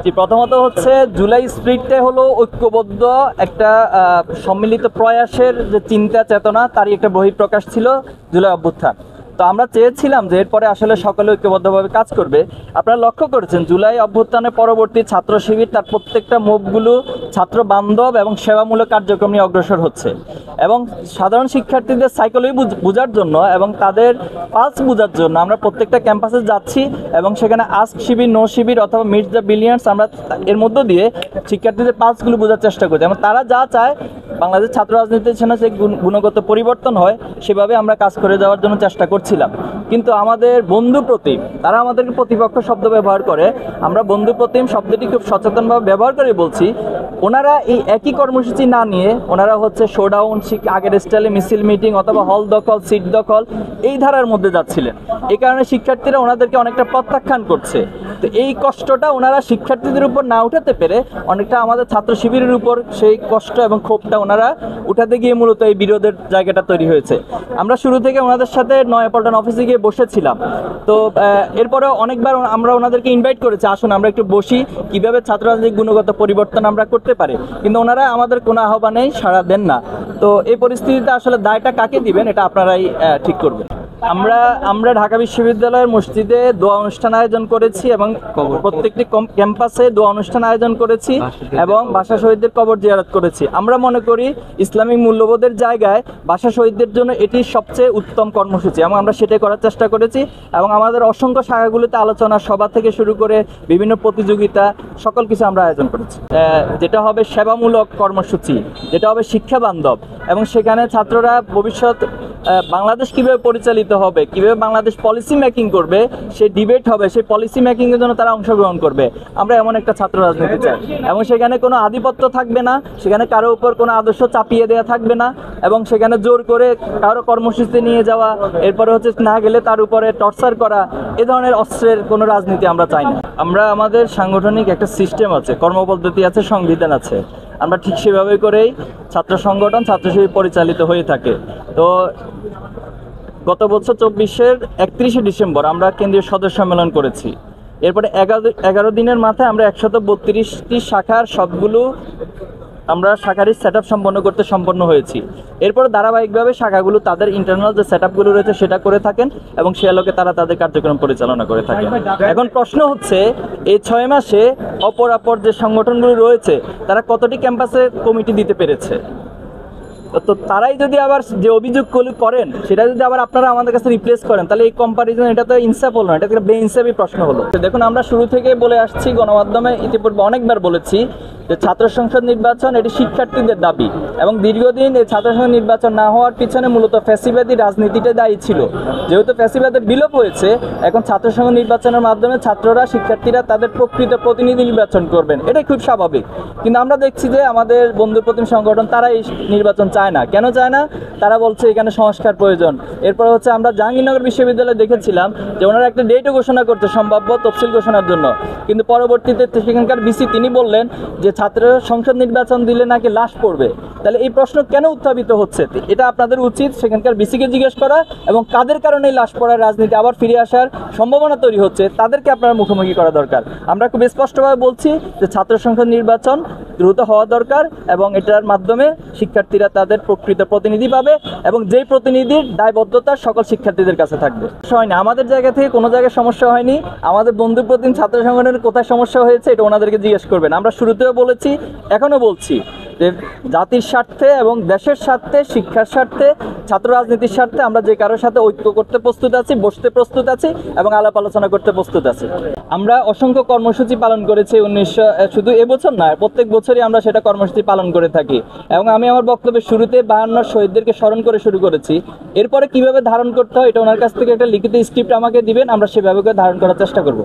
জি, প্রথমত হচ্ছে জুলাই স্প্রিটটা হলো ঐক্যবদ্ধ একটা সম্মিলিত প্রয়াসের যে চিন্তা চেতনা তারই একটা বহিঃপ্রকাশ ছিল জুলাই অভ্যুত্থান। তো আমরা চেয়েছিলাম যে এরপরে আসলে সকলে ঐক্যবদ্ধভাবে কাজ করবে। আপনারা লক্ষ্য করেছেন জুলাই অভ্যুত্থানের পরবর্তী ছাত্র শিবির তার প্রত্যেকটা মুভগুলো ছাত্র বান্ধব এবং সেবামূলক কার্যক্রম নিয়ে অগ্রসর হচ্ছে, এবং সাধারণ শিক্ষার্থীদের সাইকোলজি বোঝার জন্য এবং তাদের পালস বোঝার জন্য আমরা প্রত্যেকটা ক্যাম্পাসে যাচ্ছি এবং সেখানে আস্ক শিবির, নো শিবির অথবা মিট দ্য বিলিয়ন্স আমরা এর মধ্য দিয়ে শিক্ষার্থীদের পালসগুলো বোঝার চেষ্টা করছি এবং তারা যা চায় বাংলাদেশ ছাত্র রাজনীতির জন্য যে গুণগত পরিবর্তন হয় সেভাবে আমরা কাজ করে যাওয়ার জন্য চেষ্টা করছিলাম। কিন্তু আমাদের বন্ধু প্রতিম তারা আমাদেরকে প্রতিপক্ষ শব্দ ব্যবহার করে, আমরা বন্ধু প্রতিম শব্দটি খুব সচেতনভাবে ব্যবহার করে বলছি। ওনারা এই একই কর্মসূচি না নিয়ে ওনারা হচ্ছে শোডাউন, আগের স্টাইলে মিছিল মিটিং অথবা হল দখল, সিট দখল এই ধারার মধ্যে যাচ্ছিলেন। এই কারণে শিক্ষার্থীরা ওনাদেরকে অনেকটা প্রত্যাখ্যান করছে। তো এই কষ্টটা ওনারা শিক্ষার্থীদের উপর না উঠাতে পেরে অনেকটা আমাদের ছাত্র শিবিরের উপর সেই কষ্ট এবং ক্ষোভটা ওনারা উঠাতে গিয়ে মূলত এই বিরোধের জায়গাটা তৈরি হয়েছে। আমরা শুরু থেকে ওনাদের সাথে নয়াপল্টন অফিসে গিয়ে বসেছিলাম। তো এরপরে অনেকবার আমরা ওনাদেরকে ইনভাইট করেছি, আসুন আমরা একটু বসি, কীভাবে ছাত্র রাজনীতির গুণগত পরিবর্তন আমরা করতে পারি, কিন্তু ওনারা আমাদের কোনো আহ্বানেই সাড়া দেন না। তো এই পরিস্থিতিতে আসলে দায়টা কাকে দিবেন এটা আপনারাই ঠিক করবেন। আমরা ঢাকা বিশ্ববিদ্যালয়ের মসজিদে দোয়া অনুষ্ঠান আয়োজন করেছি এবং প্রত্যেকটি ক্যাম্পাসে দোয়া অনুষ্ঠান আয়োজন করেছি এবং ভাষা শহীদদের কবর জিয়ারত করেছি। আমরা মনে করি ইসলামিক মূল্যবোধের জায়গায় ভাষা শহীদদের জন্য এটি সবচেয়ে উত্তম কর্মসূচি এবং আমরা সেটাই করার চেষ্টা করেছি এবং আমাদের অসংখ্য শাখাগুলিতে আলোচনা সভা থেকে শুরু করে বিভিন্ন প্রতিযোগিতা সকল কিছু আমরা আয়োজন করেছি। যেটা হবে সেবামূলক কর্মসূচি, যেটা হবে শিক্ষা বান্ধব এবং সেখানে ছাত্ররা ভবিষ্যৎ বাংলাদেশ কীভাবে পরিচালিত হবে, কীভাবে বাংলাদেশ পলিসি মেকিং করবে সেই ডিবেট হবে, সেই পলিসি মেকিংয়ের জন্য তারা অংশগ্রহণ করবে। আমরা এমন একটা ছাত্র রাজনীতি চাই এবং সেখানে কোনো আধিপত্য থাকবে না, সেখানে কারো উপর কোনো আদর্শ চাপিয়ে দেওয়া থাকবে না এবং সেখানে জোর করে কারো কর্মসূচিতে নিয়ে যাওয়া, এরপরে হচ্ছে না গেলে তার উপরে টর্চার করা, এ ধরনের অস্ত্রের কোনো রাজনীতি আমরা চাই না। আমরা আমাদের সাংগঠনিক একটা সিস্টেম আছে, কর্মপদ্ধতি আছে, সংবিধান আছে, আমরা ঠিক সেভাবে করেই ছাত্র সংগঠন ছাত্র শিবির পরিচালিত হয়ে থাকে। তো গত বছর 24-এর 31শে ডিসেম্বর আমরা কেন্দ্রীয় সদস্য সম্মেলন করেছি। এরপরে 11 দিনের মাথায় আমরা 132টি শাখার সবগুলো আমরা শাখারই সেট আপ সম্পন্ন হয়েছি। এরপরে ধারাবাহিকভাবে শাখাগুলো তাদের ইন্টারনাল যে সেট আপগুলো রয়েছে সেটা করে থাকেন এবং সে আলোকে তারা তাদের কার্যক্রম পরিচালনা করে থাকেন। এখন প্রশ্ন হচ্ছে এই 6 মাসে অপর যে সংগঠনগুলো রয়েছে তারা কতটি ক্যাম্পাসে কমিটি দিতে পেরেছে? তো তারাই যদি আবার যে অভিযোগগুলো করেন সেটা যদি আবার আপনারা আমাদের কাছে রিপ্লেস করেন তাহলে এই কম্পারিজন এটা তো ইনসাফ হলো না, এটা একটা বেইনসাফি প্রশ্ন হলো। দেখুন, আমরা শুরু থেকে বলে আসছি, গণমাধ্যমে ইতিপূর্বে অনেকবার বলেছি যে ছাত্র সংসদ নির্বাচন এটি শিক্ষার্থীদের দাবি এবং দীর্ঘদিন এই ছাত্র সংসদ নির্বাচন না হওয়ার পিছনে মূলত ফ্যাসিবাদী রাজনীতিটা দায়ী ছিল। যেহেতু ফ্যাসিবাদের বিলোপ হয়েছে, এখন ছাত্র সংসদ নির্বাচনের মাধ্যমে ছাত্ররা, শিক্ষার্থীরা তাদের প্রকৃত প্রতিনিধি নির্বাচন করবেন, এটাই খুব স্বাভাবিক। কিন্তু আমরা দেখছি যে আমাদের বন্ধু প্রতিম সংগঠন তারা এই নির্বাচন চায় না। কেন চায় না? তারা বলছে এখানে সংস্কার প্রয়োজন। এরপর হচ্ছে আমরা জাহাঙ্গীরনগর বিশ্ববিদ্যালয়ে দেখেছিলাম যে ওনারা একটা ডেটও ঘোষণা করছে সম্ভাব্য তফসিল ঘোষণার জন্য, কিন্তু পরবর্তীতে সেখানকার ভিসি তিনি বললেন যে ছাত্র সংসদ নির্বাচন দিলে নাকি লাশ পড়বে। তাহলে এই প্রশ্ন কেন উত্থাপিত হচ্ছে? এটা আপনাদের উচিত সেখানকার ভিসিকে জিজ্ঞেস করা এবং কাদের কারণে এই লাশ পড়ার রাজনীতি আবার ফিরে আসার সম্ভাবনা তৈরি হচ্ছে তাদেরকে আপনারা মুখোমুখি করা দরকার। আমরা খুব স্পষ্টভাবে বলছি যে ছাত্র সংসদ নির্বাচন দ্রুত হওয়া দরকার এবং এটার মাধ্যমে শিক্ষার্থীরা তাদের প্রকৃত প্রতিনিধি পাবে এবং যেই প্রতিনিধির দায়বদ্ধতা সকল শিক্ষার্থীদের কাছে থাকবে। হয়নি আমাদের জায়গা থেকে কোনো জায়গায় সমস্যা হয়নি, আমাদের বন্ধু প্রতিম ছাত্র সংগঠনের কোথায় সমস্যা হয়েছে এটা ওনাদেরকে জিজ্ঞেস করবেন। আমরা শুরুতেও বলেছি, এখনও বলছি যে জাতির স্বার্থে এবং দেশের স্বার্থে, শিক্ষার স্বার্থে, ছাত্র রাজনীতির স্বার্থে আমরা যে কারোর সাথে ঐক্য করতে প্রস্তুত আছি, বসতে প্রস্তুত আছি এবং আলাপ আলোচনা করতে প্রস্তুত আছি। আমরা অসংখ্য কর্মসূচি পালন করেছি শুধু এবছর নয়, প্রত্যেক বছরই আমরা সেটা কর্মসূচি পালন করে থাকি এবং আমি আমার বক্তব্যের শুরুতে 52 শহীদদেরকে স্মরণ করে শুরু করেছি। এরপরে কিভাবে ধারণ করতে হয় এটা ওনার কাছ থেকে একটা লিখিত স্ক্রিপ্ট আমাকে দিবেন, আমরা সেভাবে ধারণ করার চেষ্টা করব।